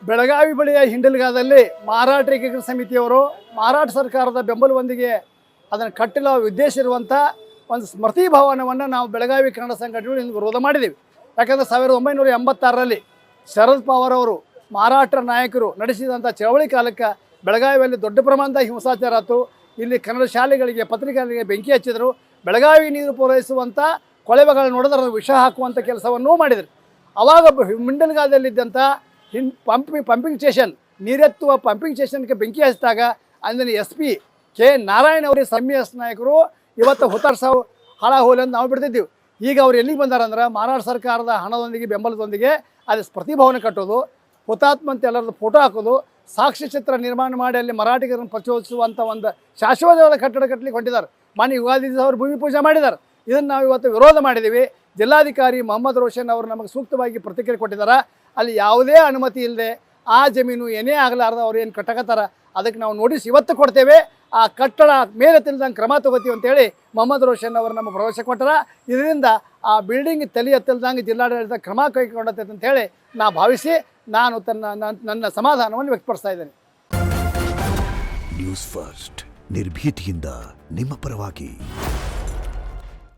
ಬೆಳಗಾವಿ ಬಳಿಯ ಹಿಂಡಲ್ಗಾದಲ್ಲಿ ಮಾರಾಟ ಏಕೀಕರಣ ಸಮಿತಿಯವರು ಮಾರಾಟ ಸರ್ಕಾರದ ಬೆಂಬಲದೊಂದಿಗೆ ಅದನ್ನು ಕಟ್ಟಲು ಉದ್ದೇಶ ಇರುವಂಥ ಒಂದು ಸ್ಮೃತಿ ಭವನವನ್ನು ನಾವು ಬೆಳಗಾವಿ ಕನ್ನಡ ಸಂಘಟನೆಗಳು ಇಂದು ವಿರೋಧ ಮಾಡಿದ್ದೀವಿ. ಯಾಕಂದರೆ 1986ರಲ್ಲಿ ಶರದ್ ಪವಾರ್ ಅವರು ಮಾರಾಟ ನಾಯಕರು ನಡೆಸಿದಂಥ ಚಳವಳಿ ಕಾಲಕ್ಕೆ ಬೆಳಗಾವಿಯಲ್ಲಿ ದೊಡ್ಡ ಪ್ರಮಾಣದ ಹಿಂಸಾಚಾರ ಆಯಿತು. ಇಲ್ಲಿ ಕನ್ನಡ ಶಾಲೆಗಳಿಗೆ ಪತ್ರಿಕೆಗಳಿಗೆ ಬೆಂಕಿ ಹಚ್ಚಿದರು. ಬೆಳಗಾವಿ ನೀರು ಪೂರೈಸುವಂಥ ಕೊಳವೆಗಳನ್ನು ನೋಡಿದ್ರೆ ಅದು ವಿಷ ಹಾಕುವಂಥ ಕೆಲಸವನ್ನೂ ಮಾಡಿದರು. ಆವಾಗ ಹಿಂಡಲ್ಗಾದಲ್ಲಿದ್ದಂಥ ಪಂಪಿಂಗ್ ಸ್ಟೇಷನ್ ನೀರೆತ್ತುವ ಪಂಪಿಂಗ್ ಸ್ಟೇಷನ್ಗೆ ಬೆಂಕಿ ಹಚ್ಚಿದಾಗ ಅಂದಿನ SP ಕೆ ನಾರಾಯಣ ಅವರಿಗೆ SMS ನಾಯಕರು ಇವತ್ತು ಹುತಾತ್ಸಾವು ಹಾಳಾಗೋಲಿ ಅಂತ ನಾವು ಬಿಡ್ತಿದ್ದೀವಿ. ಈಗ ಅವ್ರು ಎಲ್ಲಿಗೆ ಬಂದಾರಂದ್ರೆ ಮಾರಾಟ ಸರ್ಕಾರದ ಹಣದೊಂದಿಗೆ ಬೆಂಬಲದೊಂದಿಗೆ ಅದು ಪ್ರತಿಭವನ ಕಟ್ಟೋದು, ಹುತಾತ್ಮ ಅಂತ ಎಲ್ಲರದ್ದು ಫೋಟೋ ಹಾಕೋದು, ಸಾಕ್ಷ್ಯಚಿತ್ರ ನಿರ್ಮಾಣ ಮಾಡಿ ಅಲ್ಲಿ ಮರಾಠಿಗರನ್ನು ಪ್ರಚೋದಿಸುವಂಥ ಒಂದು ಶಾಶ್ವತವಾದ ಕಟ್ಟಡ ಕಟ್ಟಲಿಕ್ಕೆ ಹೊಂಟಿದ್ದಾರೆ. ಮಾನ್ಯ ಯುಗಾದಿ ದಿವಸ ಅವರು ಭೂಮಿ ಪೂಜೆ ಮಾಡಿದ್ದಾರೆ. ಇದನ್ನು ನಾವು ಇವತ್ತು ವಿರೋಧ ಮಾಡಿದ್ದೀವಿ. ಜಿಲ್ಲಾಧಿಕಾರಿ ಮೊಹಮ್ಮದ್ ರೋಷನ್ ಅವರು ನಮಗೆ ಸೂಕ್ತವಾಗಿ ಪ್ರತಿಕ್ರಿಯೆ ಕೊಟ್ಟಿದ್ದಾರೆ. ಅಲ್ಲಿ ಯಾವುದೇ ಅನುಮತಿ ಇಲ್ಲದೆ ಆ ಜಮೀನು ಏನೇ ಆಗಲಾರ್ದ ಅವ್ರು ಏನು ಕಟ್ಟಕತ್ತಾರ ಅದಕ್ಕೆ ನಾವು ನೋಟಿಸ್ ಇವತ್ತು ಕೊಡ್ತೇವೆ. ಆ ಕಟ್ಟಡ ಮೇಲೆ ತಿಳ್ದಂಗೆ ಕ್ರಮ ತಗೋತೀವಿ ಅಂತೇಳಿ ಮೊಹಮ್ಮದ್ ರೋಷನ್ ಅವರು ನಮ್ಮ ಭರವಸೆ ಕೊಟ್ಟರ. ಇದರಿಂದ ಆ ಬಿಲ್ಡಿಂಗ್ ತಲೆ ಎತ್ತಲ್ದಂಗೆ ಜಿಲ್ಲಾಡಳಿತ ಕ್ರಮ ಕೈಗೊಂಡೈತೆ ಅಂತೇಳಿ ನಾ ಭಾವಿಸಿ ನಾನು ನನ್ನ ಸಮಾಧಾನವನ್ನು ವ್ಯಕ್ತಪಡಿಸ್ತಾ ಇದ್ದೇನೆ. ನ್ಯೂಸ್ ಫಸ್ಟ್ ನಿರ್ಭೀತಿಯಿಂದ ನಿಮ್ಮ ಪರವಾಗಿ.